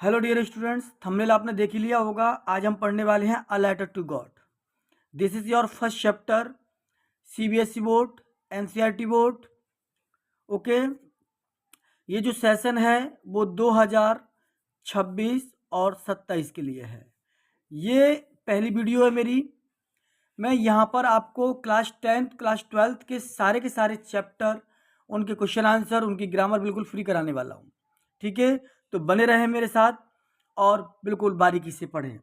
Hello dear students, thumbnail आपने देख ही लिया होगा। आज हम पढ़ने वाले हैं a letter to God. This is your first chapter, CBSE board, NCERT board. Okay, ये जो सेशन है वो 2026 और 27 के लिए है। ये पहली वीडियो है मेरी। मैं यहाँ पर आपको क्लास 10th क्लास 12th के सारे चैप्टर, उनके क्वेश्चन आंसर, उनकी ग्रामर बिल्कुल फ्री कराने वाला हूँ। ठीक है, तो बने रहें मेरे साथ और बिल्कुल बारीकी से पढ़ें।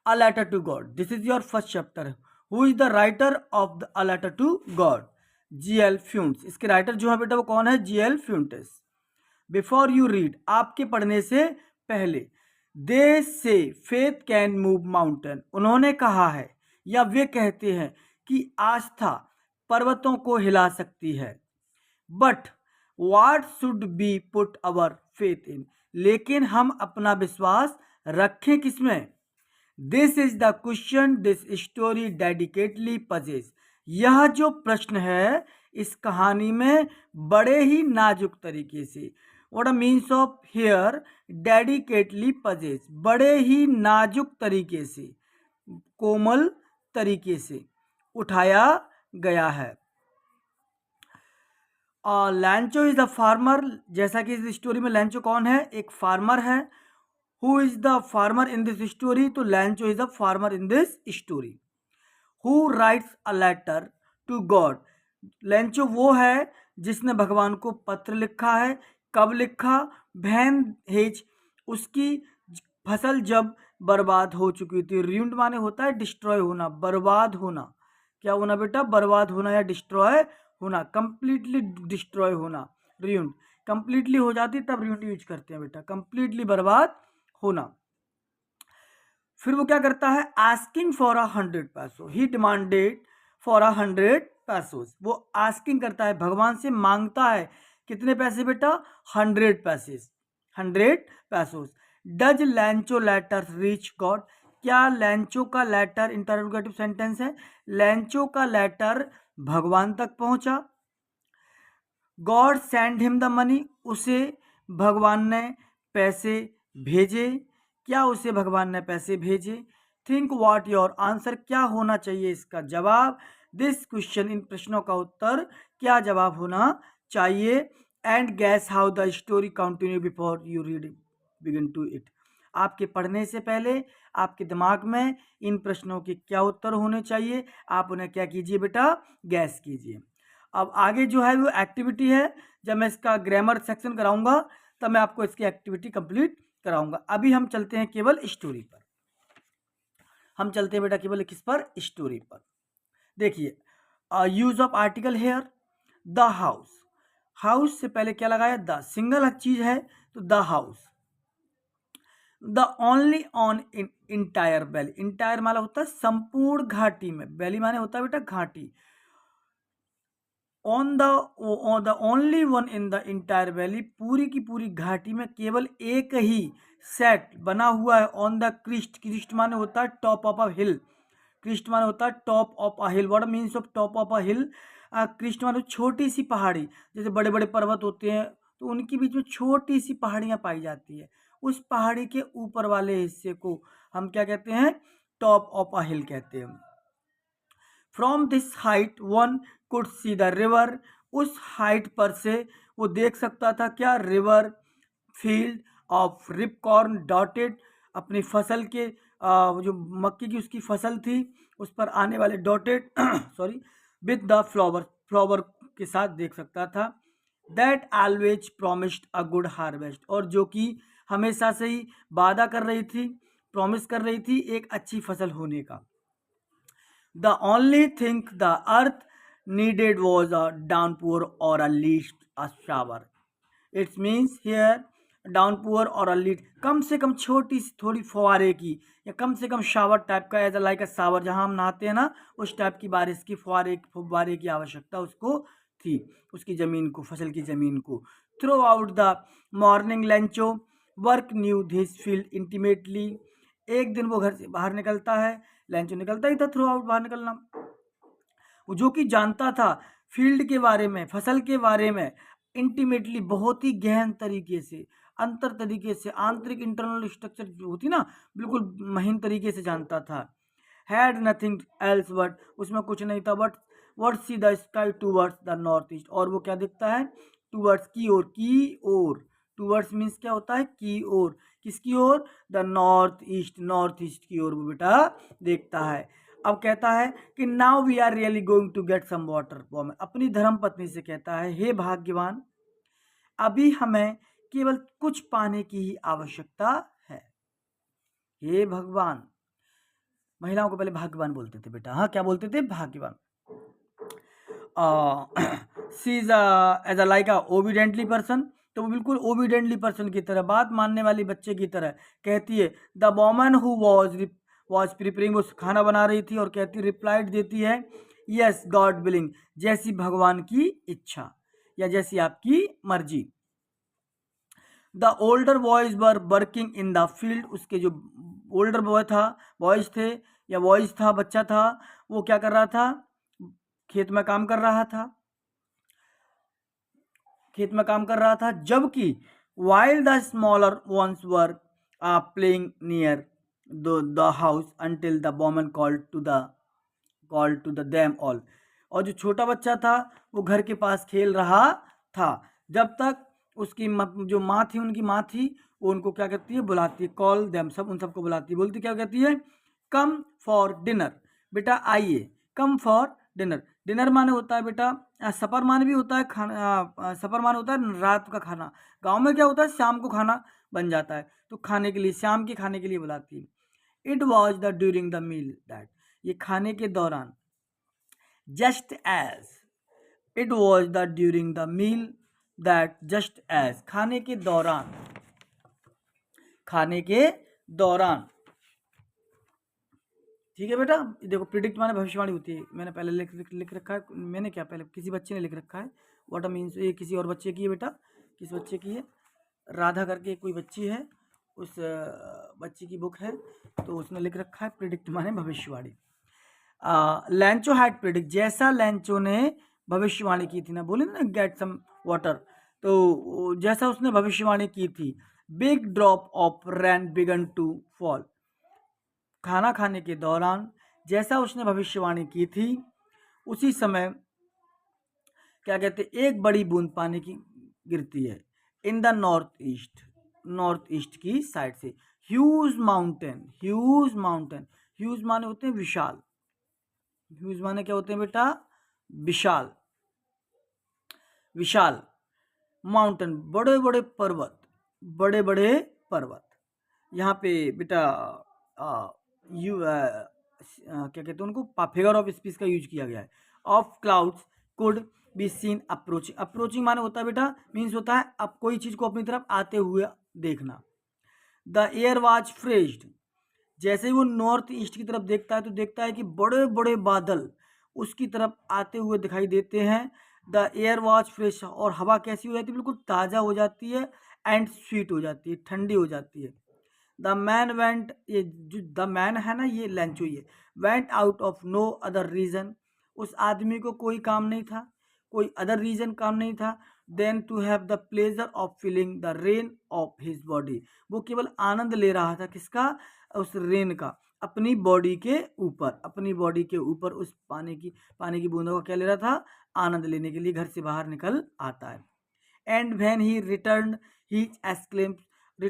A Letter to God. This is your first chapter. Who is the writer of the A Letter to God? G.L. Fuentes. इसके राइटर जो है बेटा वो कौन है? G.L. Fuentes. Before you read, आपके पढ़ने से पहले, they say faith can move mountain. उन्होंने कहा है या वे कहते हैं कि आस्था पर्वतों को हिला सकती है। But what should be put our faith in? लेकिन हम अपना विश्वास रखें किसमें? This is the question this story dedicatedly possess. यह जो प्रश्न है इस कहानी में बड़े ही नाजुक तरीके से, what means of here dedicatedly possess, बड़े ही नाजुक तरीके से, कोमल तरीके से उठाया गया है। लैंचो इज द फार्मर। जैसा कि इस स्टोरी में लैंचो कौन है? एक फार्मर है। Who is the farmer in this story? तो लैंचो is the farmer in this story. Who writes a letter to God? लैंचो वो है जिसने भगवान को पत्र लिखा है। कब लिखा? वैन हेज, उसकी फसल जब बर्बाद हो चुकी थी। ruined माने होता है डिस्ट्रॉय होना, बर्बाद होना। क्या होना बेटा? बर्बाद होना या डिस्ट्रॉय होना, कंप्लीटली डिस्ट्रॉय होना। ruined कंप्लीटली हो जाती तब ruined यूज करते हैं बेटा, कंप्लीटली बर्बाद होना। फिर वो क्या करता है? आस्किंग फॉर 100 पैसो। ही डिमांडेड फॉर 100 पैसोस। वो आस्किंग करता है, भगवान से मांगता है। कितने पैसे बेटा? 100 पैसे, 100 पैसोस। Does Lencho letter reach God? क्या लैंचो का लेटर, इंटरोगेटिव सेंटेंस है, लैंचो का लेटर भगवान तक पहुंचा? God send him the money, उसे भगवान ने पैसे भेजे। क्या उसे भगवान ने पैसे भेजे? थिंक व्हाट योर आंसर, क्या होना चाहिए इसका जवाब? दिस क्वेश्चन, इन प्रश्नों का उत्तर क्या जवाब होना चाहिए? And guess how the story continue before you read begin to it. आपके पढ़ने से पहले आपके दिमाग में इन प्रश्नों के क्या उत्तर होने चाहिए, आप उन्हें क्या कीजिए बेटा? गैस कीजिए। अब आगे जो है वो एक्टिविटी है। जब मैं इसका ग्रामर सेक्शन कराऊंगा तब मैं आपको इसकी एक्टिविटी कंप्लीट कराऊंगा। अभी हम चलते हैं केवल स्टोरी पर। हम चलते हैं बेटा केवल किस पर? स्टोरी पर। देखिए, use of article here. The house, house से पहले क्या लगाया? द, सिंगल चीज है तो the house. The only on in entire valley, entire माना होता है संपूर्ण घाटी में, वैली माने होता है बेटा घाटी। On the only one in the entire valley, पूरी की पूरी घाटी में केवल एक ही सेट बना हुआ है। ऑन द क्रिस्ट, क्रिस्ट माने होता है top of a hill, crest माने होता है top of a hill. What means of top of a hill? Crest माने छोटी सी पहाड़ी, जैसे बड़े बड़े पर्वत होते हैं तो उनके बीच में छोटी सी पहाड़ियाँ पाई जाती है। उस पहाड़ी के ऊपर वाले हिस्से को हम क्या कहते हैं? टॉप ऑफ अ हिल कहते हैं। From this height one could see the river, उस हाइट पर से वो देख सकता था क्या? रिवर, फील्ड ऑफ रिपकॉर्न डॉटेड, अपनी फसल के जो मक्की की उसकी फसल थी उस पर आने वाले dotted sorry with the flower, flower के साथ देख सकता था। That always promised a good harvest, और जो कि हमेशा से ही वादा कर रही थी, प्रॉमिस कर रही थी एक अच्छी फसल होने का। The only thing the earth needed was a downpour or at least a shower. It means here downpour or a least, कम से कम छोटी सी थोड़ी फुहारे की, या कम से कम शावर टाइप का, एज लाइक अ शावर, जहाँ हम नहाते हैं ना उस टाइप की बारिश की फुहारे की आवश्यकता उसको थी, उसकी ज़मीन को, फसल की ज़मीन को। Through out the morning लंचो work new this field intimately, एक दिन वो घर से बाहर निकलता है, लंचो निकलता ही था थ्रू आउट बाहर निकलना, जो कि जानता था फील्ड के बारे में, फसल के बारे में, इंटीमेटली बहुत ही गहन तरीके से, अंतर तरीके से, आंतरिक इंटरनल स्ट्रक्चर जो होती ना, बिल्कुल महीन तरीके से जानता था। हैड नथिंग एल्स बट, उसमें कुछ नहीं था but word see the sky towards the north east, और वो क्या देखता है, टूवर्ड्स की ओर, की ओर, टूवर्ड्स मीन्स क्या होता है, की ओर, किसकी ओर, द नॉर्थ ईस्ट की ओर वो बेटा देखता है। अब कहता है कि now we are really going to get some water, वो अपनी धर्म पत्नी से कहता है, हे भाग्यवान, अभी हमें केवल कुछ पाने की ही आवश्यकता है। हे भगवान, महिलाओं को पहले भाग्यवान बोलते थे बेटा, हाँ क्या बोलते थे, भाग्यवान। She is as a like a obediently person, तो वो बिल्कुल ओबीडेंटली पर्सन की तरह, बात मानने वाली बच्चे की तरह कहती है। The woman who was preparing, वो खाना बना रही थी और कहती, रिप्लाइड देती है, यस गॉड विलिंग, जैसी भगवान की इच्छा या जैसी आपकी मर्जी। The older boys were working in the field, उसके जो ओल्डर बॉय था, बॉयज थे या बॉयज था, बच्चा था, वो क्या कर रहा था, खेत में काम कर रहा था, खेत में काम कर रहा था। जबकि while the smaller ones were playing near the house until the woman called to the them all, और जो छोटा बच्चा था वो घर के पास खेल रहा था, जब तक उसकी जो माँ थी, उनकी माँ थी, वो उनको क्या कहती है, बुलाती है, कॉल देम, सब उन सबको बुलाती है, बोलती क्या कहती है, कम फॉर डिनर, बेटा आइए, कम फॉर डिनर। डिनर माने होता है बेटा, सपर माने भी होता है खाना, सपर माने होता है रात का खाना। गांव में क्या होता है, शाम को खाना बन जाता है, तो खाने के लिए, शाम के खाने के लिए बुलाती है। It was the during the meal that, ये खाने के दौरान, just as, it was the during the meal that, just as, खाने के दौरान, खाने के दौरान, ठीक है बेटा। देखो प्रिडिक्ट माने भविष्यवाणी होती है, मैंने पहले लिख रखा है, मैंने क्या, पहले किसी बच्चे ने लिख रखा है, व्हाट मीन्स, ये किसी और बच्चे की है बेटा, किस बच्चे की है, राधा करके कोई बच्ची है, उस बच्ची की बुक है, तो उसने लिख रखा है प्रिडिक्ट माने भविष्यवाणी। लैंचो हैड प्रिडिक्ट, जैसा लैंचो ने भविष्यवाणी की थी ना, बोले ना गेट सम वाटर, तो जैसा उसने भविष्यवाणी की थी, big drop of rain began to fall, खाना खाने के दौरान जैसा उसने भविष्यवाणी की थी, उसी समय क्या कहते, एक बड़ी बूंद पानी की गिरती है, इन द नॉर्थ ईस्ट की साइड से। Huge mountain, huge mountain, huge माने होते हैं विशाल, ह्यूज माने क्या होते हैं बेटा, विशाल, विशाल, माउंटेन, बड़े बड़े पर्वत, बड़े बड़े पर्वत। यहाँ पे बेटा क्या कहते हैं उनको, फिगर ऑफ स्पीच का यूज किया गया है। Of clouds could be seen approaching, approaching माने होता है बेटा, मीन्स होता है अब कोई चीज को अपनी तरफ आते हुए देखना। द एयर वाज फ्रेश्ड, जैसे ही वो नॉर्थ ईस्ट की तरफ देखता है तो देखता है कि बड़े बड़े बादल उसकी तरफ आते हुए दिखाई देते हैं। द एयर वॉज फ्रेश, और हवा कैसी हो जाती है, बिल्कुल ताज़ा हो जाती है, एंड स्वीट हो जाती है, ठंडी हो जाती है। द मैन वेंट, ये जो द मैन है ना, ये लेंचो, ये went out of no other reason, उस आदमी को कोई काम नहीं था, कोई अदर रीजन काम नहीं था, then to have the pleasure of feeling the rain of his body, वो केवल आनंद ले रहा था, किसका, उस रेन का, अपनी बॉडी के ऊपर, अपनी बॉडी के ऊपर उस पानी की बूंदों का क्या ले रहा था, आनंद लेने के लिए घर से बाहर निकल आता है। And when he return he exclaimed,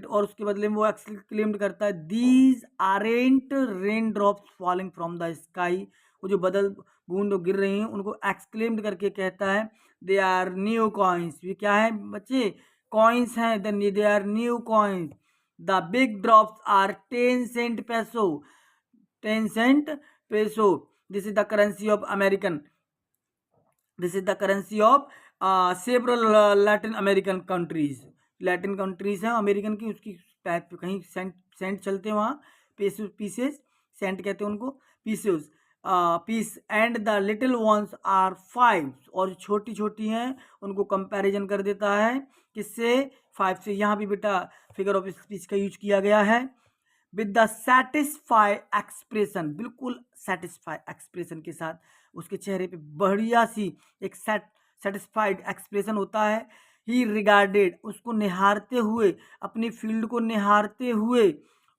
और उसके बदले में वो एक्सक्लेम्ड करता है, these aren't rain drops falling from the sky, वो जो बदल बूंद गिर रही हैं उनको एक्सक्लेम्ड करके कहता है, दे आर न्यू कॉइन्स, ये क्या है बच्चे, कॉइन्स हैं, they are new coins, the big drops are 10 cent pesos, 10 cent pesos, this is the currency of American, this is the currency of several Latin American countries, Latin countries हैं American की, उसकी कहीं Saint Saint चलते हैं वहाँ, peso pieces, Saint कहते हैं उनको, pieces, piece, and the little ones are 5, और छोटी छोटी हैं उनको कंपैरिजन कर देता है, किससे, 5 से। यहाँ भी बेटा फिगर ऑफ स्पीच का यूज किया गया है, विद द सेटिस्फाई एक्सप्रेशन, बिल्कुल सेटिस्फाई एक्सप्रेशन के साथ, उसके चेहरे पे बढ़िया सी एक सेटिस्फाइड एक्सप्रेशन होता है, ही रिगार्डेड, उसको निहारते हुए, अपनी फील्ड को निहारते हुए,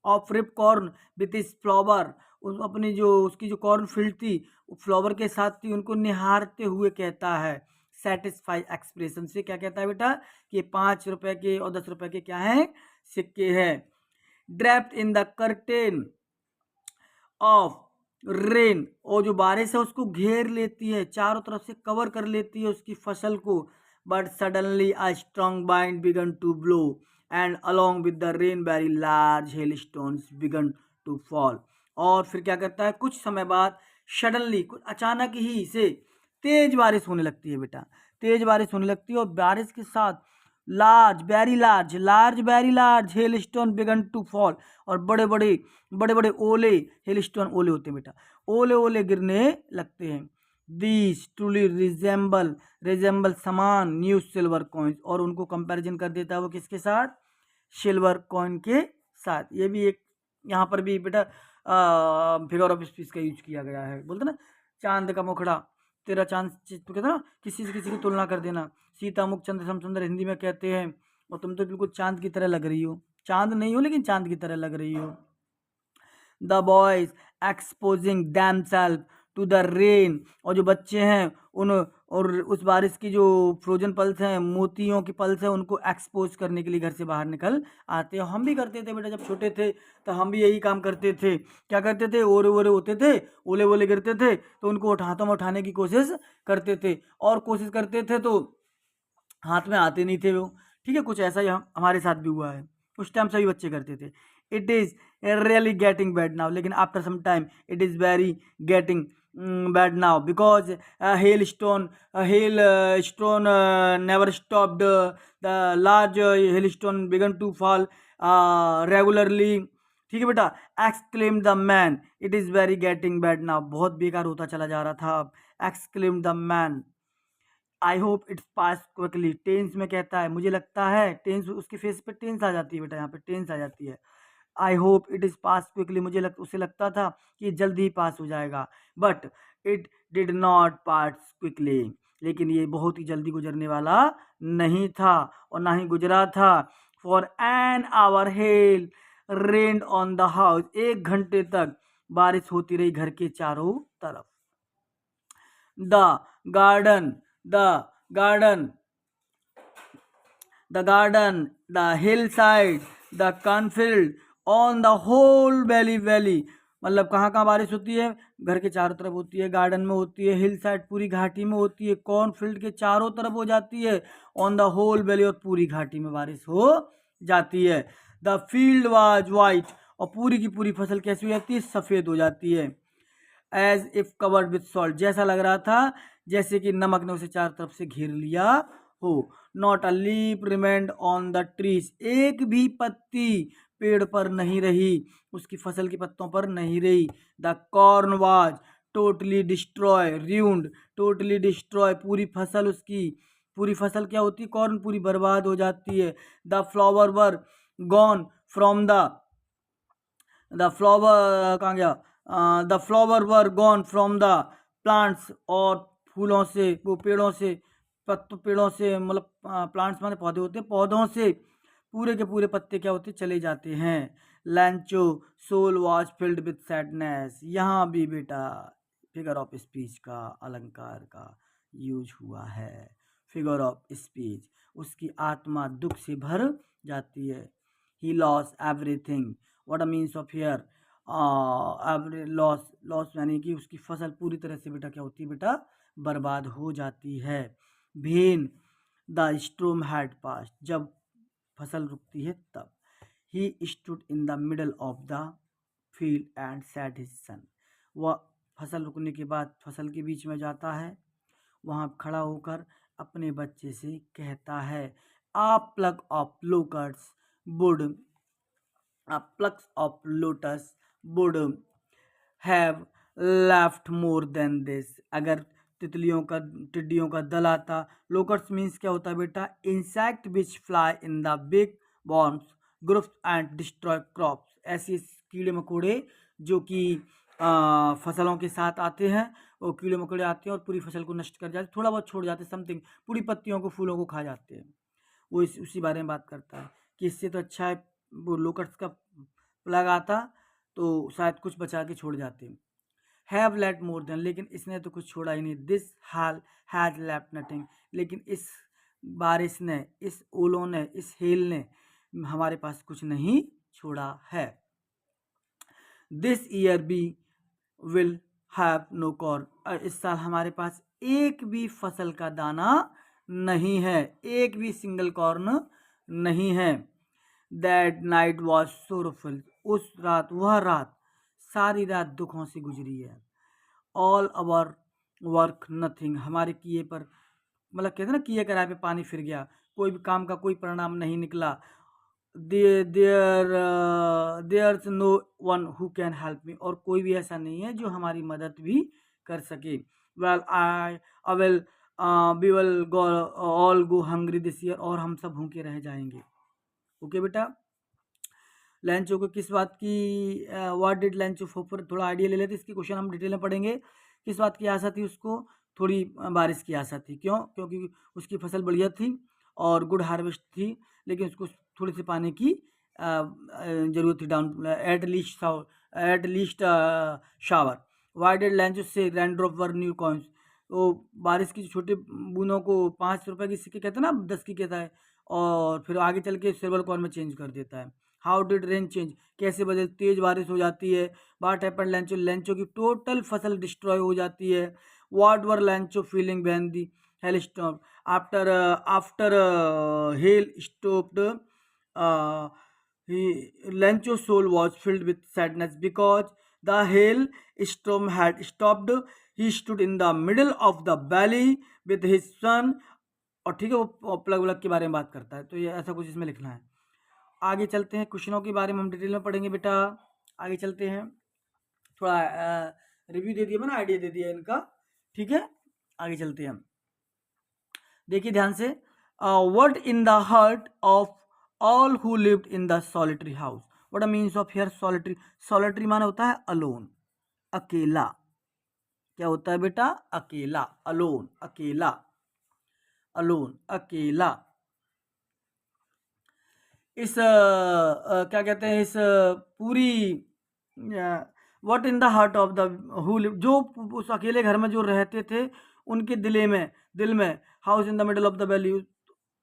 of ripe corn with is flower, उस अपनी जो उसकी जो कॉर्न फील्ड थी फ्लावर के साथ थी, उनको निहारते हुए कहता है। सेटिस्फाई एक्सप्रेशन से क्या कहता है बेटा कि 5 रुपए के और 10 रुपए के क्या हैं, सिक्के हैं। Draped in the curtain of rain, और जो बारिश है उसको घेर लेती है, चारों तरफ से कवर कर लेती है उसकी फसल को। But suddenly a strong wind began to blow and along with the rain very large hail stones began to fall. और फिर क्या करता है, कुछ समय बाद सडनली, कुछ अचानक ही से तेज बारिश होने लगती है बेटा, तेज बारिश होने लगती है, और बारिश के साथ large very large, large very large hail stone began to fall, और बड़े बड़े ओले, हेल स्टोन ओले होते हैं बेटा, ओले ओले गिरने लगते हैं। दीज ट्रूली रिजेंबल समान न्यू सिल्वर कॉइन्स, और उनको कंपैरिजन कर देता है वो किसके साथ, सिल्वर कॉइन के साथ। ये भी एक यहाँ पर भी बेटा फिगर ऑफ स्पीच का यूज किया गया है। बोलते ना चांद का मुखड़ा तेरा चांद, तो कहते ना किसी से किसी की तुलना कर देना, सीता मुख चंद्र सम सुंदर हिंदी में कहते हैं, और तुम तो बिल्कुल चांद की तरह लग रही हो, चांद नहीं हो लेकिन चांद की तरह लग रही हो। The boys exposing themself to the rain, और जो बच्चे हैं उन और उस बारिश की जो फ्रोजन पल्स हैं, मोतियों की पल्स हैं, उनको एक्सपोज करने के लिए घर से बाहर निकल आते हैं। हम भी करते थे बेटा, जब छोटे थे तो हम भी यही काम करते थे। क्या करते थे, ओले ओले होते थे, ओले ओले गिरते थे तो उनको हाथों में उठाने की कोशिश करते थे, और कोशिश करते थे तो हाथ में आते नहीं थे वो। ठीक है, कुछ ऐसा ही हमारे साथ भी हुआ है, उस टाइम सभी बच्चे करते थे। It is really getting bad now, लेकिन after some time it is very getting bad now because hailstone never stopped. The large hailstone began to fall regularly. ठीक है बेटा, exclaimed the man, it is very getting bad now, बहुत बेकार होता चला जा रहा था अब। exclaimed the man, I hope it's pass quickly, tense में कहता है मुझे लगता है, टेंस उसके फेस पे टेंस आ जाती है बेटा, यहाँ पे टेंस आ जाती है। I hope it is pass quickly, उसे लगता था कि जल्दी ही पास हो जाएगा, but it did not pass quickly, लेकिन ये बहुत ही जल्दी गुजरने वाला नहीं था और ना ही गुजरा था। For an hour hello rained on the house, 1 घंटे तक बारिश होती रही घर के चारों तरफ। The garden the garden, the hillside, the cornfield, on the whole valley, मतलब कहाँ कहाँ बारिश होती है, घर के चारों तरफ होती है, गार्डन में होती है, हिल साइड पूरी घाटी में होती है, कॉर्नफील्ड के चारों तरफ हो जाती है, ऑन द होल वैली, और पूरी घाटी में बारिश हो जाती है। द फील्ड वाज वाइट, और पूरी की पूरी फसल कैसी हो जाती है, सफ़ेद हो जाती है। As if covered with salt, जैसा लग रहा था जैसे कि नमक ने उसे चारों तरफ से घेर लिया हो। Not a leaf remained on the trees, एक भी पत्ती पेड़ पर नहीं रही, उसकी फसल की पत्तों पर नहीं रही। The corn was totally destroy ruined, totally destroy, पूरी फसल उसकी, पूरी फसल क्या होती है, कॉर्न पूरी बर्बाद हो जाती है। The flower were gone from the flower कहाँ गया, the flower were gone from the plants, और फूलों से, वो पेड़ों से, पेड़ों से मतलब प्लांट्स माने पौधे होते हैं, पौधों से पूरे के पूरे पत्ते क्या होते चले जाते हैं। Lencho soul was filled with sadness, यहाँ भी बेटा फिगर ऑफ स्पीच का अलंकार का यूज हुआ है। फिगर ऑफ स्पीच, उसकी आत्मा दुख से भर जाती है। He loss everything, what a means of here, loss यानी कि उसकी फसल पूरी तरह से बेटा क्या होती है बेटा, बर्बाद हो जाती है। भेन द स्ट्रोम हैड पास्ट, जब फसल रुकती है तब। ही stood in the middle of the field and said his son, वह फसल रुकने के बाद फसल के बीच में जाता है, वहाँ खड़ा होकर अपने बच्चे से कहता है, a plug of lotus wood, a plucks of lotus would have left more than this, अगर टिड्डियों का दल आता। लोकट्स मीन्स क्या होता है बेटा, insect which fly in the big swarms groups and destroy crops, ऐसे कीड़े मकोड़े जो कि फसलों के साथ आते हैं, वो कीड़े मकोड़े आते हैं और पूरी फसल को नष्ट कर जाते, थोड़ा बहुत छोड़ जाते, समथिंग पूरी पत्तियों को फूलों को खा जाते हैं। वो उसी बारे में बात करता है कि इससे तो अच्छा है वो लोकट्स का प्लग आता तो शायद कुछ बचा के छोड़ जाते। हैव लेफ्ट मोर देन, लेकिन इसने तो कुछ छोड़ा ही नहीं। This hall has left nothing, लेकिन इस बारिश ने, इस ओलों ने, इस हेल ने हमारे पास कुछ नहीं छोड़ा है। This year be will have no corn, इस साल हमारे पास एक भी फसल का दाना नहीं है, एक भी सिंगल कॉर्न नहीं है। दैट नाइट वॉज सोरफुल, उस रात, वह रात, सारी रात दुखों से गुजरी है। ऑल अवर वर्क नथिंग, हमारे किए पर, मतलब कहते हैं ना किए कराए पे पानी फिर गया, कोई भी काम का कोई परिणाम नहीं निकला। There no one who can help me, और कोई भी ऐसा नहीं है जो हमारी मदद भी कर सके। Well I will we will go all go hungry this year, और हम सब भूखे रह जाएंगे। ओके बेटा, लैंचो को किस बात की, व्हाट डिड लैंचो फॉर, थोड़ा आइडिया ले लेते, इसकी क्वेश्चन हम डिटेल में पढ़ेंगे। किस बात की आशा थी उसको, थोड़ी बारिश की आशा थी। क्यों? क्योंकि उसकी फसल बढ़िया थी और गुड हार्वेस्ट थी, लेकिन उसको थोड़ी सी पानी की ज़रूरत थी, down at least shower. Why did लैंचो से रैंड्रॉप वर न्यू कॉइन्स, तो बारिश की छोटे बूंदों को 5 रुपए की सिक्के कहते हैं ना, 10 की कहता है, और फिर आगे चल के सिल्वर कॉइन में चेंज कर देता है। हाउ डिड रेन चेंज, कैसे बदल, तेज बारिश हो जाती है। वाट हैपेंड लैंचो, लैंचो की टोटल फसल डिस्ट्रॉय हो जाती है। What were Lencho feeling when the hail stop, after hail stopped, Lencho soul was filled with sadness because the hail storm had stopped. He stood in the middle of the valley with his son, और ठीक है वो plug vlog के बारे में बात करता है, तो ये ऐसा कुछ इसमें लिखना है। आगे चलते हैं, क्वेश्चनों के बारे में हम डिटेल में पढ़ेंगे बेटा। आगे चलते हैं, थोड़ा रिव्यू दे दिया मैंने, आइडिया दे दिया इनका, ठीक है। आगे चलते हैं हम, देखिए ध्यान से। What in the heart of all who lived in the solitary house, what means of here solitary, solitary माने होता है अलोन, अकेला। क्या होता है बेटा? अकेला, अलोन, अकेला, अलोन, अकेला। इस क्या कहते हैं, इस पूरी what in the heart of the who live, जो उस अकेले घर में जो रहते थे उनके दिल में house in the middle of the valley,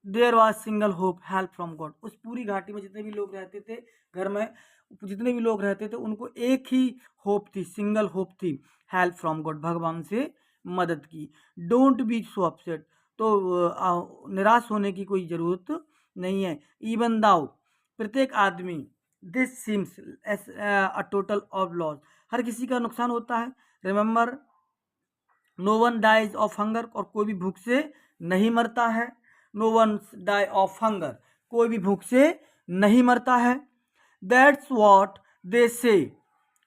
there was single hope, help from God. उस पूरी घाटी में जितने भी लोग रहते थे, घर में जितने भी लोग रहते थे, उनको एक ही होप थी, सिंगल होप थी, हेल्प फ्रॉम गॉड, भगवान से मदद की। डोंट बी सो अपसेट, तो निराश होने की कोई ज़रूरत नहीं है। इवन दाउ, प्रत्येक आदमी, this seems a total of loss, हर किसी का नुकसान होता है। Remember, no one dies of hunger, और कोई भी भूख से नहीं मरता है। No one die of hunger, कोई भी भूख से नहीं मरता है। That's what they say,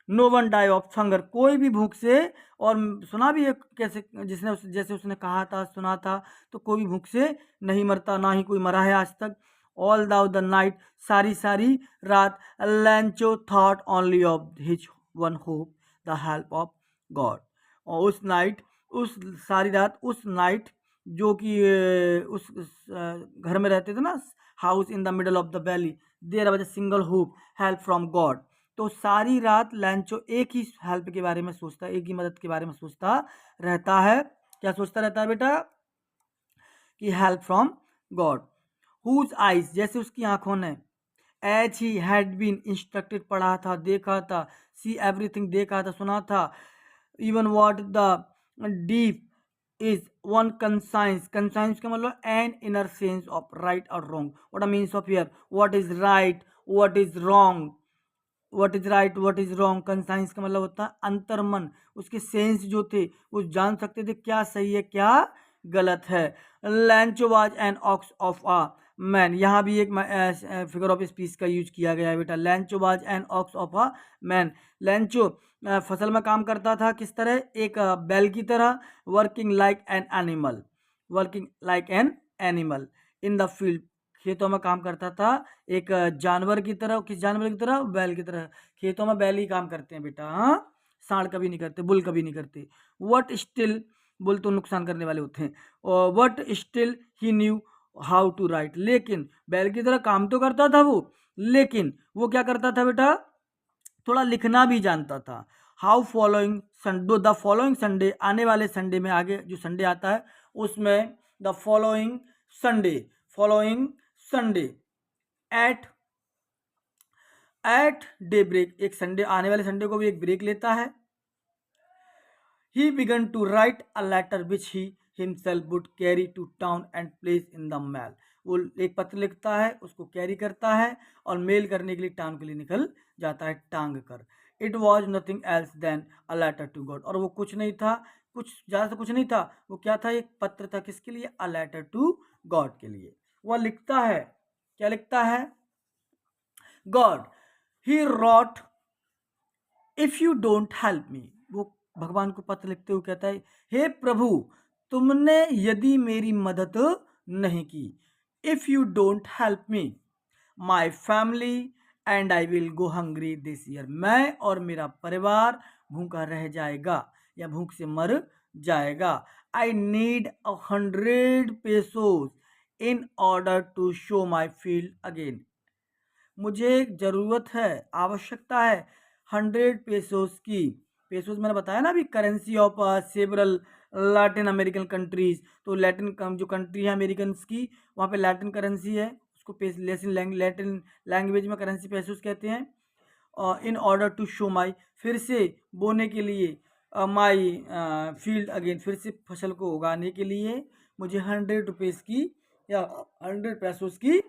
no one die of hunger, कोई भी भूख से, और सुना भी है कैसे, जिसने जैसे उसने कहा था, सुना था, तो कोई भी भूख से नहीं मरता, ना ही कोई मरा है आज तक। ऑल दाउ द नाइट, सारी सारी रात, लैंचो thought only of his one hope, the help of God. और उस नाइट, उस सारी रात, उस नाइट जो कि उस घर में रहते थे ना, house in the middle of the valley, there was a single hope, help from God. तो सारी रात लैंचो एक ही हेल्प के बारे में सोचता है, एक ही मदद के बारे में सोचता रहता है। क्या सोचता रहता है बेटा? कि help from God. Whose eyes, जैसे उसकी आंखों ने, as he had been instructed, पढ़ा था, देखा था, सी एवरीथिंग, देखा था, सुना था। Even what the deep is one conscience, conscience का मतलब an inner sense of right और wrong, what means of here, what is right, what is wrong, what is right, what is wrong. Conscience का मतलब होता है अंतर्मन, उसके sense जो थे वो जान सकते थे क्या सही है क्या गलत है। लैंचो was an ox of a man, यहाँ भी एक फिगर ऑफ स्पीच का यूज किया गया है बेटा। लैंचो was an ox of a man, लैंचो फसल में काम करता था किस तरह? एक बैल की तरह। Working like an animal, working like an animal in the field, खेतों में काम करता था एक जानवर की तरह। किस जानवर की तरह? बैल की तरह। खेतों में बैल ही काम करते हैं बेटा, हाँ, सांड कभी नहीं करते, बुल कभी नहीं करते। वट स्टिल, बुल तो नुकसान करने वाले होते हैं। और but still he knew how to write. लेकिन बैल की तरह काम तो करता था वो, लेकिन वो क्या करता था बेटा, थोड़ा लिखना भी जानता था। How following Sunday, the following Sunday, आने वाले संडे में, आगे जो संडे आता है उसमें the following Sunday at daybreak, एक संडे आने वाले संडे को भी एक ब्रेक लेता है। He began to write a letter which he himself would carry to town and place in the mail. वो एक पत्र लिखता है, उसको कैरी करता है और मेल करने के लिए टाउन के लिए निकल जाता है टांग कर। It was nothing else than a letter to God, और वो कुछ नहीं था, कुछ ज़्यादा से कुछ नहीं था, वो क्या था, एक पत्र था, किसके लिए, अ लेटर टू गॉड के लिए। वह लिखता है, क्या लिखता है, God he wrote if you don't help me. वो भगवान को पत्र लिखते हुए कहता है, हे प्रभु तुमने यदि मेरी मदद नहीं की, if you don't help me my family and I will go hungry this year, मैं और मेरा परिवार भूखा रह जाएगा या भूख से मर जाएगा। I need 100 pesos in order to show my field again, मुझे ज़रूरत है, आवश्यकता है 100 पेसोस की। पेसोस मैंने बताया ना अभी, currency of several Latin American countries. तो लैटिन जो कंट्री है अमेरिकन की, वहाँ पे लैटिन करेंसी है, उसको लैटिन लैंग्वेज में करेंसी पेसोस कहते हैं। In order to show my, फिर से बोने के लिए, माई फील्ड अगेन, फिर से फसल को उगाने के लिए मुझे 100 रुपीज़ की या 100 पेसोस की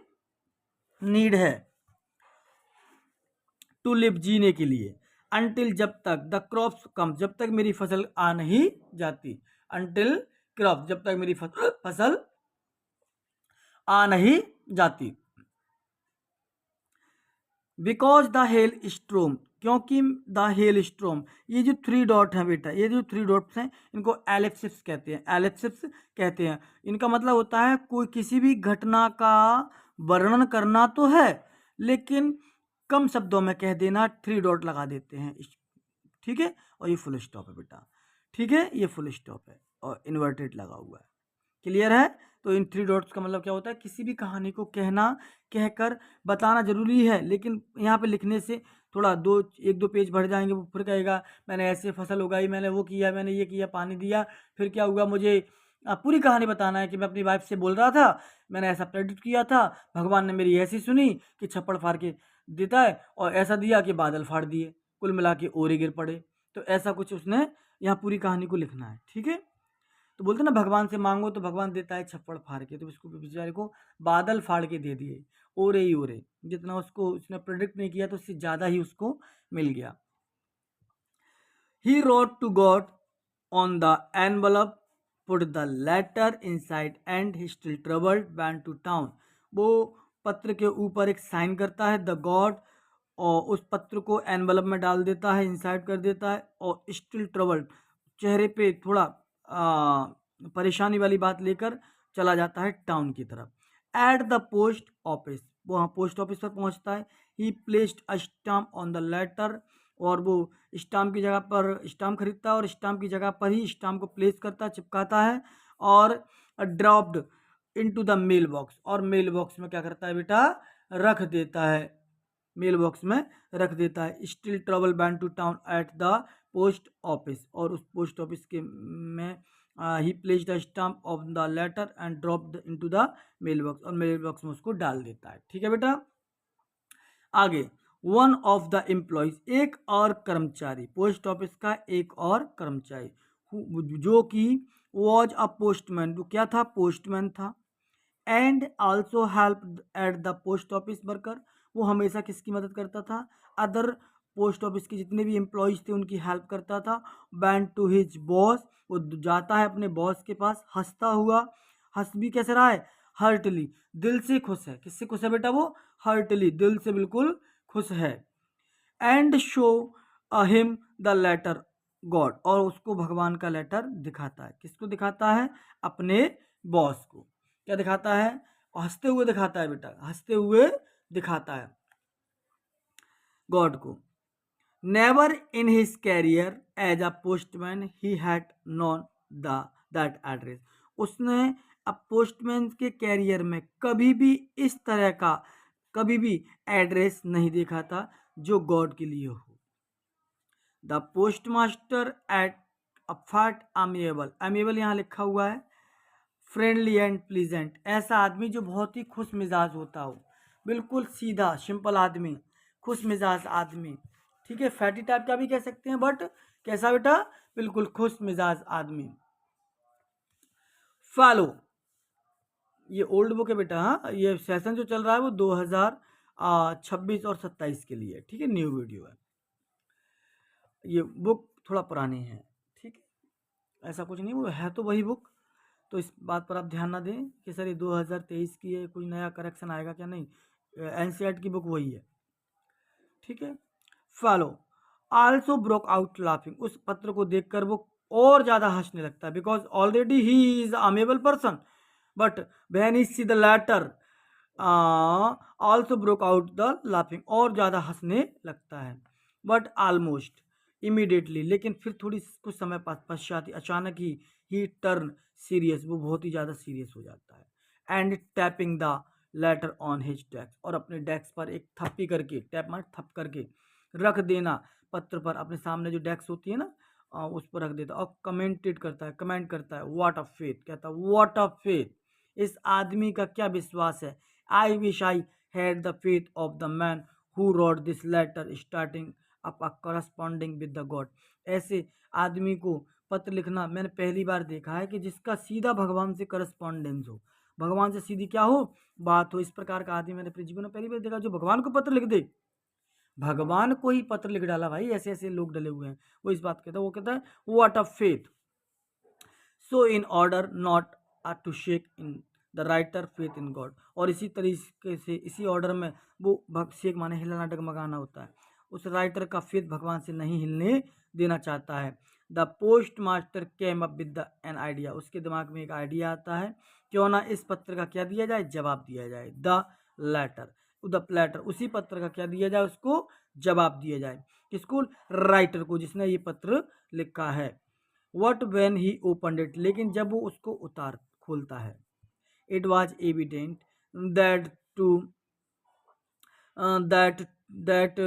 नीड है, टू लिव, जीने के लिए। अंटिल, जब तक, द क्रॉप्स कम, जब तक मेरी फसल आ नहीं जाती, अंटिल क्रॉप, जब तक मेरी फसल आ नहीं जाती। बिकॉज द हेल स्ट्रोम, क्योंकि द हेल स्ट्रोम, ये जो 3 डॉट हैं बेटा, ये जो 3 डॉट्स हैं इनको एलिप्सिस कहते हैं, एलिप्सिस कहते हैं। इनका मतलब होता है कोई किसी भी घटना का वर्णन करना तो है, लेकिन कम शब्दों में कह देना, 3 डॉट लगा देते हैं, ठीक है। और ये फुल स्टॉप है बेटा, ठीक है, ये फुल स्टॉप है और इन्वर्टेड लगा हुआ है, क्लियर है। तो इन 3 डॉट्स का मतलब क्या होता है, किसी भी कहानी को कहकर बताना जरूरी है, लेकिन यहाँ पे लिखने से थोड़ा 1-2 पेज बढ़ जाएंगे, वो फिर कहेगा मैंने ऐसे फसल उगाई, मैंने वो किया, मैंने ये किया, पानी दिया, फिर क्या हुआ, मुझे पूरी कहानी बताना है कि मैं अपनी वाइफ से बोल रहा था, मैंने ऐसा प्रेडिक्ट किया था, भगवान ने मेरी ऐसी सुनी कि छप्पड़ फाड़ के देता है, और ऐसा दिया कि बादल फाड़ दिए, कुल मिला के ओरे गिर पड़े। तो ऐसा कुछ उसने यहाँ पूरी कहानी को लिखना है, ठीक है। तो बोलते ना भगवान से मांगो तो भगवान देता है छप्पड़ फाड़ के, तो इसको बेचारे को बादल फाड़ के दे दिए, ओरे ही ओरे, जितना उसको उसने प्रेडिक्ट नहीं किया तो उससे ज़्यादा ही उसको मिल गया। He wrote to God on the envelope, put the letter inside and he still troubled went to town, वो पत्र के ऊपर एक साइन करता है द गॉड, और उस पत्र को एनवलप में डाल देता है, इनसाइड कर देता है, और स्टिल ट्रबल्ड, चेहरे पे थोड़ा परेशानी वाली बात लेकर चला जाता है टाउन की तरफ। एट द पोस्ट ऑफिस, वो वहाँ पोस्ट ऑफिस पर पहुँचता है। He placed a stamp on the letter, और वो स्टाम्प की जगह पर स्टाम्प खरीदता है और स्टाम्प की जगह पर ही स्टाम्प को प्लेस करता है, चिपकाता है, और dropped into the mail box, और मेल बॉक्स में क्या करता है बेटा, रख देता है, मेल बॉक्स में रख देता है। स्टिल ट्रबल बैन to town at the post office, और उस पोस्ट ऑफिस के में he place the stamp of the letter and drop into the mail box, और मेल बॉक्स में उसको डाल देता है, ठीक है बेटा। आगे, वन ऑफ द एम्प्लॉयज, एक और कर्मचारी, पोस्ट ऑफिस का एक और कर्मचारी, जो कि वॉज अ पोस्टमैन, जो क्या था, पोस्टमैन था, and also help at the post office worker, वो हमेशा किसकी मदद करता था, अदर पोस्ट ऑफिस के जितने भी एम्प्लॉयज थे उनकी हेल्प करता था। बैंड टू हिज बॉस, वो जाता है अपने बॉस के पास हंसता हुआ, हंस भी कैसे रहा है, हर्टली, दिल से खुश है, किससे खुश है बेटा, वो हर्टली, दिल से बिल्कुल खुश है। And show him the letter God, और उसको भगवान का लेटर दिखाता है, किसको दिखाता है, अपने बॉस को, क्या दिखाता है, हंसते हुए दिखाता है बेटा, हंसते हुए दिखाता है गॉड को। Never in his career as a postman he had known the that address, उसने अब पोस्टमैन के कैरियर में कभी भी इस तरह का कभी भी एड्रेस नहीं देखा था जो गॉड के लिए हो। द पोस्टमास्टर एट अफाट अमेबल, अमेबल यहाँ लिखा हुआ है, फ्रेंडली एंड प्लीजेंट, ऐसा आदमी जो बहुत ही खुश मिजाज होता हो, बिल्कुल सीधा सिंपल आदमी, खुश मिजाज आदमी, ठीक है, फैटी टाइप का भी कह सकते हैं, बट कैसा बेटा, बिल्कुल खुश मिजाज आदमी। फॉलो, ये ओल्ड बुक है बेटा, हाँ, ये सेशन जो चल रहा है वो 2026 और 27 के लिए, ठीक है, न्यू वीडियो है, ये बुक थोड़ा पुरानी है, ठीक है, ऐसा कुछ नहीं, वो है तो वही बुक, तो इस बात पर आप ध्यान ना दें कि सर ये 2023 की है, कुछ नया करेक्शन आएगा क्या, नहीं, एनसीईआरटी की बुक वही है, ठीक है। Follow also broke out laughing, उस पत्र को देखकर वो और ज़्यादा हंसने लगता है, because already he is amiable person, but when he see the letter also broke out the laughing, और ज़्यादा हंसने लगता है, बट ऑलमोस्ट इमीडिएटली, लेकिन फिर थोड़ी कुछ समय पश्चात अचानक ही टर्न सीरियस, वो बहुत ही ज़्यादा सीरियस हो जाता है, and tapping the later on his desk, और अपने डेस्क पर एक थप्पी करके, टैप मार थप करके रख देना, पत्र पर अपने सामने जो डेस्क होती है ना, उस पर रख देता, और कमेंटेड करता है, कमेंट करता है, व्हाट अ फेथ, कहता है व्हाट अ फेथ, इस आदमी का क्या विश्वास है, I wish I had the faith of the man who wrote this letter starting up a corresponding with the God, ऐसे आदमी को पत्र लिखना मैंने पहली बार देखा है कि जिसका सीधा भगवान से करस्पॉन्डेंस हो, भगवान से सीधी क्या हो, बात हो, इस प्रकार का आदमी मैंने अपने जीवन में पहली बार देखा जो भगवान को पत्र लिख दे, भगवान को ही पत्र लिख डाला भाई, ऐसे ऐसे लोग डले हुए हैं, वो इस बात कहता है, वो कहता है what a faith, so in order not to shake in the writer faith in God, और इसी तरीके से इसी ऑर्डर में वो शेक माने हिलना डगमगाना होता है, उस राइटर का फेथ भगवान से नहीं हिलने देना चाहता है। The post master came up with the an idea, उसके दिमाग में एक आइडिया आता है, क्यों ना इस पत्र का क्या दिया जाए, जवाब दिया जाए, द लेटर, द प्लेटर, उसी पत्र का क्या दिया जाए, उसको जवाब दिया जाए, किसको, राइटर को, जिसने ये पत्र लिखा है। But when he open it, लेकिन जब वो उसको उतार खोलता है, it was evident that to that that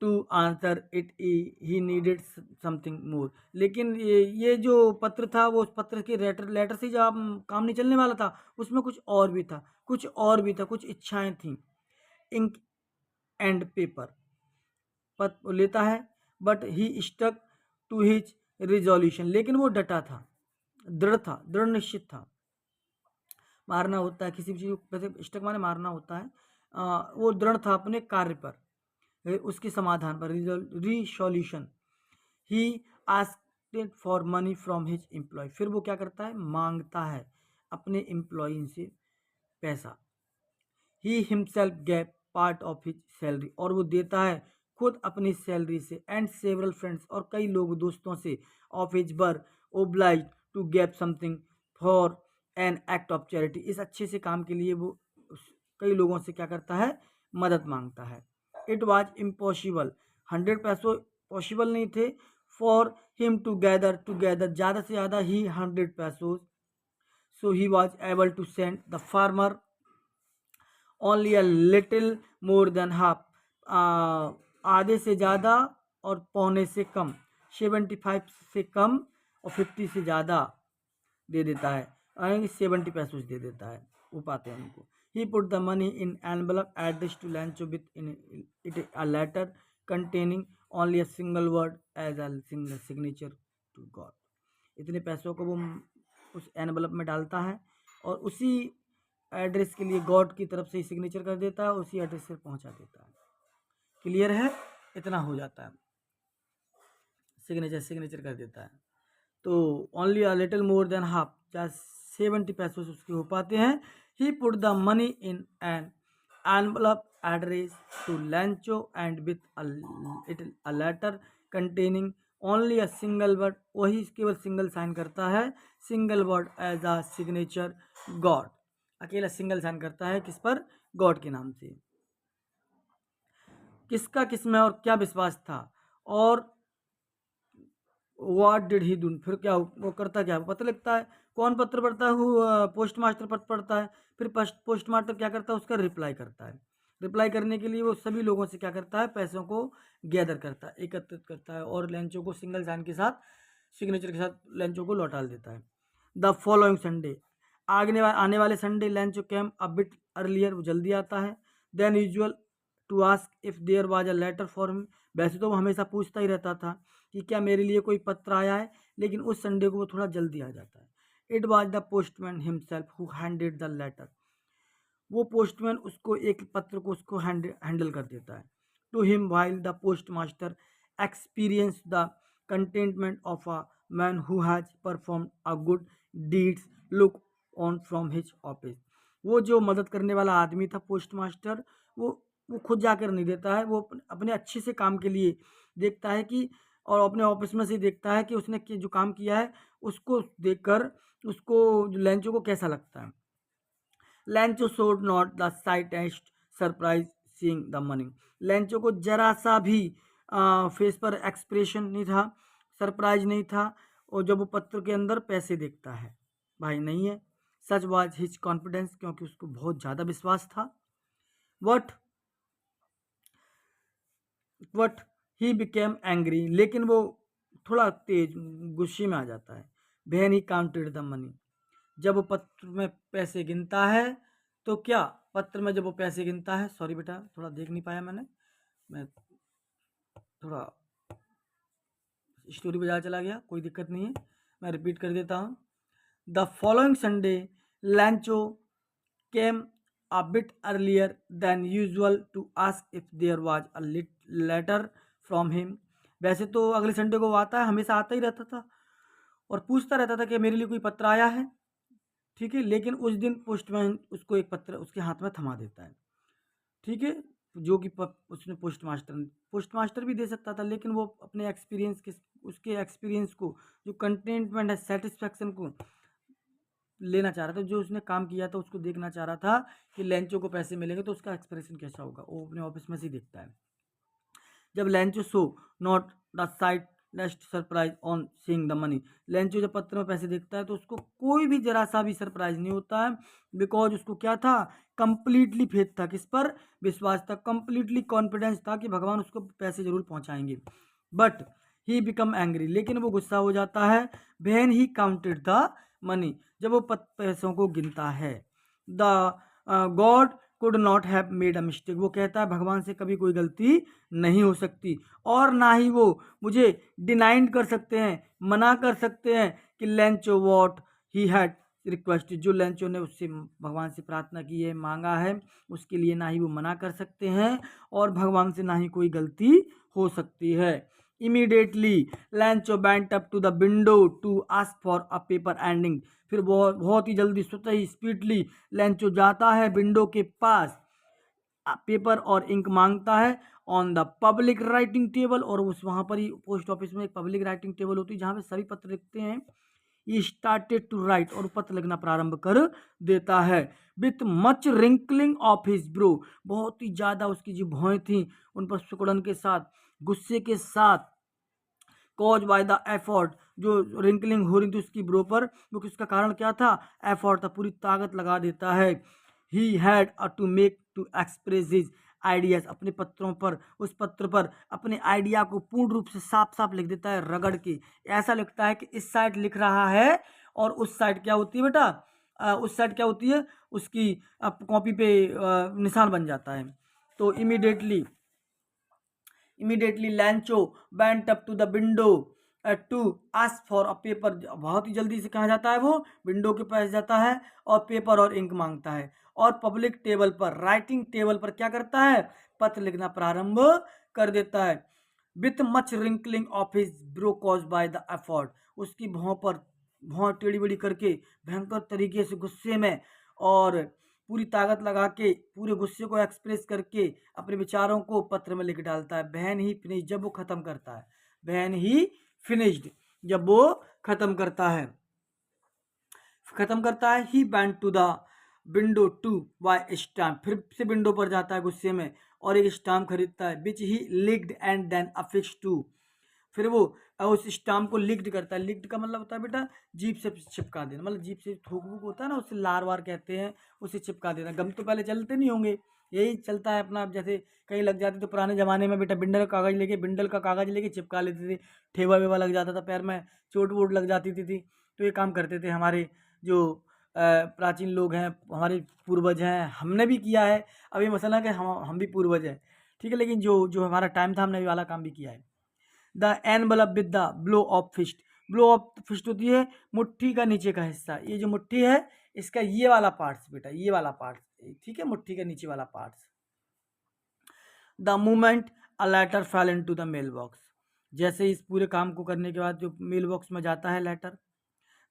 to answer it he needed something more, लेकिन ये जो पत्र था, वो उस पत्र के लेटर से जब काम नहीं चलने वाला था, उसमें कुछ और भी था, कुछ और भी था, कुछ इच्छाएं थी, इंक एंड पेपर, पत्र लेता है, but he stuck to his resolution, लेकिन वो डटा था, दृढ़ निश्चित था, मारना होता है किसी भी चीज़ को, वैसे स्टक माने मारना होता है, वो दृढ़ था अपने कार्य पर, उसके समाधान पर, resolution. He asked for money from his employ, फिर वो क्या करता है, मांगता है अपने एम्प्लॉय से पैसा, he himself gave part of his salary, और वो देता है खुद अपनी सैलरी से, एंड सेवरल फ्रेंड्स, और कई लोग दोस्तों से, of his were oblige to get something for an act of charity, इस अच्छे से काम के लिए वो कई लोगों से क्या करता है, मदद मांगता है। इट वॉज इम्पॉसिबल, 100 पैसों पॉसिबल नहीं थे, फॉर हिम टू गैदर ज़्यादा से ज़्यादा ही 100 पैसों, so he was able to send the farmer only a little more than half, आधे से ज़्यादा और पौने से कम, 75 से कम और 50 से ज़्यादा दे देता है, 70 पैसों दे देता है, वो पाते हैं उनको। He put the money in envelope address to Lencho with in it a letter containing only a single word as a single signature to God, इतने पैसों को वो उस एनवलप में डालता है, और उसी एड्रेस के लिए गॉड की तरफ से ही सिग्नेचर कर देता है, उसी एड्रेस से पहुंचा देता है। क्लियर है, इतना हो जाता है, सिग्नेचर कर देता है, तो only a little more than half, 70 पैसों से उसके हो पाते हैं। He put the money in an envelope address to Lencho and with a letter containing only a single word, वही केवल सिंगल साइन करता है, single word as a signature God, अकेला सिंगल साइन करता है, किस पर, गॉड के नाम से। किसका किसमें और क्या विश्वास था, और व्हाट डिड ही डू, फिर क्या वो करता क्या, पता लिखता है, कौन पत्र पढ़ता है? पोस्ट मास्टर पत्र पढ़ता है। फिर पोस्ट मास्टर क्या करता है? उसका रिप्लाई करता है। रिप्लाई करने के लिए वो सभी लोगों से क्या करता है? पैसों को गैदर करता है, एकत्रित करता है और लेंचो को सिंगल साइन के साथ, सिग्नेचर के साथ लेंचो को लौटा देता है। द फॉलोइंग संडे, आने वाले Sunday Lencho came a bit earlier, वो जल्दी आता है। Then usual to ask if there was a letter for me, वैसे तो वो हमेशा पूछता ही रहता था कि क्या मेरे लिए कोई पत्र आया है, लेकिन उस संडे को वो थोड़ा जल्दी आ जाता है। It was the postman himself who handed the letter, वो पोस्टमैन उसको एक पत्र को उसको हैंडल कर देता है। To him while the post master experience the contentment of a man who has perform a good deeds look on from his office, वो जो मदद करने वाला आदमी था पोस्ट मास्टर, वो खुद जाकर नहीं देता है, वो अपने अच्छे से काम के लिए देखता है कि, और अपने ऑफिस में से देखता है कि उसने जो काम किया है उसको देखकर उसको लेंचो को कैसा लगता है। Lencho showed not the slightest surprise seeing the money, Lencho को जरा सा भी फेस पर एक्सप्रेशन नहीं था, सरप्राइज नहीं था, और जब वो पत्र के अंदर पैसे देखता है, भाई नहीं है। सच वाज हिज कॉन्फिडेंस, क्योंकि उसको बहुत ज़्यादा विश्वास था। What what he became angry, लेकिन वो थोड़ा तेज गुस्से में आ जाता है। When he counted the money, जब वो पत्र में पैसे गिनता है, तो क्या पत्र में जब वो पैसे गिनता है, सॉरी बेटा थोड़ा देख नहीं पाया मैं थोड़ा स्टोरी बजा चला गया, कोई दिक्कत नहीं है, मैं रिपीट कर देता हूँ। The following Sunday लैंचो came a bit earlier than usual to ask if there was a letter from him, वैसे तो अगले संडे को वो आता है, हमेशा आता ही रहता था और पूछता रहता था कि मेरे लिए कोई पत्र आया है, ठीक है, लेकिन उस दिन पोस्टमैन उसको एक पत्र उसके हाथ में थमा देता है, ठीक है, जो कि उसने पोस्ट मास्टर भी दे सकता था, लेकिन वो अपने एक्सपीरियंस के उसके एक्सपीरियंस को, जो कंटेंटमेंट है, सेटिस्फैक्शन को लेना चाह रहा था, जो उसने काम किया था उसको देखना चाह रहा था कि लेंचो को पैसे मिलेंगे तो उसका एक्सप्रेशन कैसा होगा, वो अपने ऑफिस में से ही देखता है। जब Lencho show not the slightest surprise on seeing the money, Lencho जब पत्र में पैसे देखता है तो उसको कोई भी जरा सा भी सरप्राइज नहीं होता है, बिकॉज उसको क्या था, कंप्लीटली फेथ था, किस पर विश्वास था, कंप्लीटली कॉन्फिडेंस था कि भगवान उसको पैसे जरूर पहुंचाएंगे। बट ही बिकम एंग्री, लेकिन वो गुस्सा हो जाता है। When he counted the money, जब वो पैसों को गिनता है। The God could not have made a mistake, वो कहता है भगवान से कभी कोई गलती नहीं हो सकती, और ना ही वो मुझे डिनाइंड कर सकते हैं, मना कर सकते हैं कि Lencho what he had request, जो लेंचो ने उससे भगवान से प्रार्थना की है, मांगा है, उसके लिए ना ही वो मना कर सकते हैं और भगवान से ना ही कोई गलती हो सकती है। Immediately Lencho went up to the window to ask for a paper ending, फिर बहुत ही जल्दी, स्वतः ही स्पीडली लेंचो जाता है विंडो के पास, पेपर और इंक मांगता है on the public writing table, और उस वहाँ पर ही पोस्ट ऑफिस में एक पब्लिक राइटिंग टेबल होती है जहाँ पे सभी पत्र लिखते हैं। ये स्टार्टेड टू राइट, और पत्र लिखना प्रारंभ कर देता है। With much wrinkling of his bro, बहुत ही ज़्यादा उसकी जो भौएं थी उन पर सिकुड़न के साथ, गुस्से के साथ, कॉज बाय द एफर्ट, जो रिंकलिंग हो रही थी उसकी ब्रो पर, वो किसका कारण क्या था, एफर्ट था, पूरी ताकत लगा देता है। He had to make to express his ideas, अपने पत्रों पर, उस पत्र पर अपने आइडिया को पूर्ण रूप से साफ साफ लिख देता है, रगड़ के ऐसा लिखता है कि इस साइड लिख रहा है और उस साइड क्या होती है बेटा, उस साइड क्या होती है, उसकी कॉपी पे निशान बन जाता है। तो immediately Lancho went up to the window to ask for a paper, बहुत ही जल्दी से कहाँ जाता है, वो विंडो के पास जाता है और पेपर और इंक मांगता है, और पब्लिक टेबल पर, राइटिंग टेबल पर क्या करता है, पत्र लिखना प्रारंभ कर देता है। With much wrinkling of his bro cause by the effort, उसकी भौं टेढ़ी बेढ़ी करके भयंकर तरीके से गुस्से में और पूरी ताकत लगा के पूरे गुस्से को एक्सप्रेस करके अपने विचारों को पत्र में लिख डालता है। बहन ही फिनिश, जब वो खत्म करता है, बहन ही फिनिश्ड, जब वो खत्म करता है, he went to the window to buy stamp, फिर से विंडो पर जाता है गुस्से में और एक स्टैम्प खरीदता है, which he licked and then affix to फिर वो उस स्टाम्प को लिक्ड करता है। लिक्ड का मतलब होता है बेटा जीभ से चिपका देना, मतलब जीभ से थूक वूक होता है ना, उससे लार वार कहते हैं, उसे चिपका देना। गम तो पहले चलते नहीं होंगे, यही चलता है अपना। जैसे कहीं लग जाती तो पुराने ज़माने में बेटा बिंडल का कागज़ लेके चिपका लेते थे। ठेवा वेवा लग जाता था, पैर में चोट वोट लग जाती थी तो ये काम करते थे हमारे जो प्राचीन लोग हैं, हमारे पूर्वज हैं। हमने भी किया है। अब ये मसला कि हम भी पूर्वज हैं, ठीक है, लेकिन जो जो हमारा टाइम था हमने ये वाला काम भी किया है। The envelope with the blow of fist. Blow of fist होती है मुट्ठी का नीचे का हिस्सा। ये जो मुट्ठी है इसका ये वाला पार्ट्स बेटा, ये वाला पार्ट्स, ठीक है, मुट्ठी का नीचे वाला parts. The moment a letter fell into the mail box. जैसे इस पूरे काम को करने के बाद जो मेल बॉक्स में जाता है letter,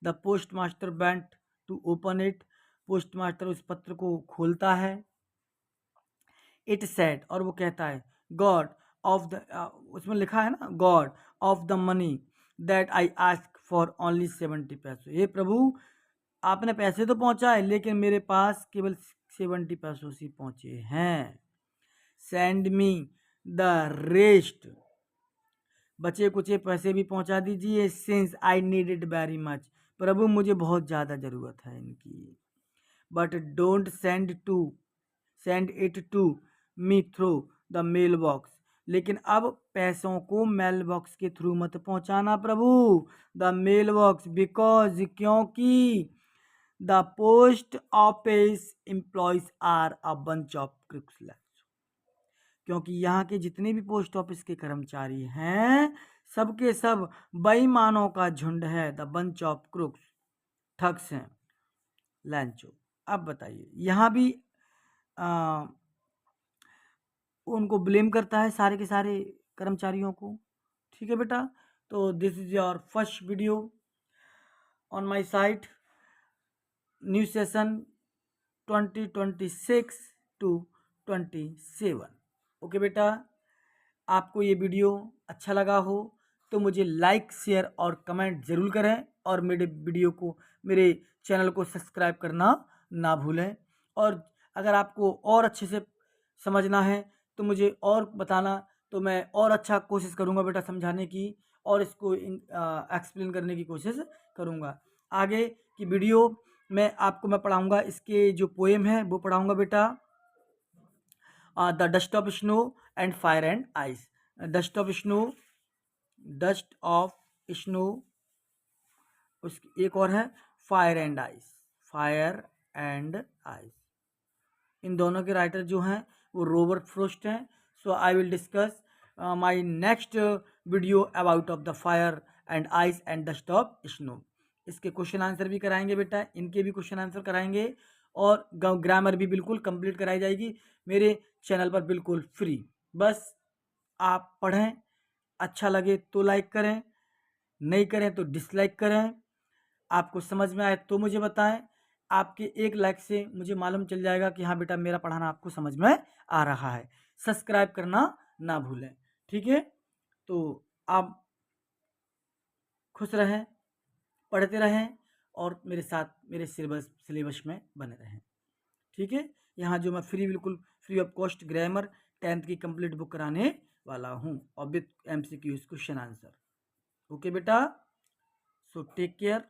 the post master bent to open it. Post master उस पत्र को खोलता है। इट सेड, और वो कहता है, गॉड ऑफ द, उसमें लिखा है ना, God of the money that I ask for only 70 पैसे। हे प्रभु, आपने पैसे तो पहुंचाए लेकिन मेरे पास केवल 70 पैसों से पहुंचे हैं। Send me the rest. बचे कुचे पैसे भी पहुंचा दीजिए, since I need it very much. प्रभु मुझे बहुत ज़्यादा ज़रूरत है इनकी। But don't send it to me through the mail box. लेकिन अब पैसों को मेल बॉक्स के थ्रू मत पहुंचाना प्रभु, द मेल बॉक्स, बिकॉज, क्योंकि the post office employees are a bunch of crooks. क्योंकि यहाँ के जितने भी पोस्ट ऑफिस के कर्मचारी हैं सबके सब बेईमानों का झुंड है, the bunch of crooks, thugs हैं, लैंचो। अब बताइए, यहाँ भी उनको ब्लेम करता है सारे के सारे कर्मचारियों को, ठीक है बेटा। तो this is your first video on my site, new session 2026 to 27। Okay बेटा, आपको ये वीडियो अच्छा लगा हो तो मुझे लाइक शेयर और कमेंट ज़रूर करें, और मेरे वीडियो को, मेरे चैनल को सब्सक्राइब करना ना भूलें। और अगर आपको और अच्छे से समझना है तो मुझे और बताना, तो मैं और अच्छा कोशिश करूँगा बेटा समझाने की, और इसको एक्सप्लेन करने की कोशिश करूँगा। आगे की वीडियो में आपको मैं पढ़ाऊँगा, इसके जो पोएम है वो पढ़ाऊँगा बेटा, the dust of snow and fire and ice. Dust of snow, उसकी एक और है फायर एंड आइस। इन दोनों के राइटर जो हैं वो रॉबर्ट फ्रॉस्ट हैं। So I will discuss my next video about of the fire and ice and dust of snow. इसके क्वेश्चन आंसर भी कराएंगे बेटा, इनके भी क्वेश्चन आंसर कराएंगे, और ग्रामर भी बिल्कुल कंप्लीट कराई जाएगी मेरे चैनल पर, बिल्कुल फ्री। बस आप पढ़ें, अच्छा लगे तो लाइक करें, नहीं करें तो डिसलाइक करें। आपको समझ में आए तो मुझे बताएं। आपके एक लाइक से मुझे मालूम चल जाएगा कि हाँ बेटा मेरा पढ़ाना आपको समझ में आ रहा है। सब्सक्राइब करना ना भूलें, ठीक है। तो आप खुश रहें, पढ़ते रहें, और मेरे साथ मेरे सिलेबस में बने रहें, ठीक है। यहाँ जो मैं बिल्कुल free of cost grammar 10th की कंप्लीट बुक कराने वाला हूँ, और with MCQs question answer. Okay बेटा, सो टेक केयर।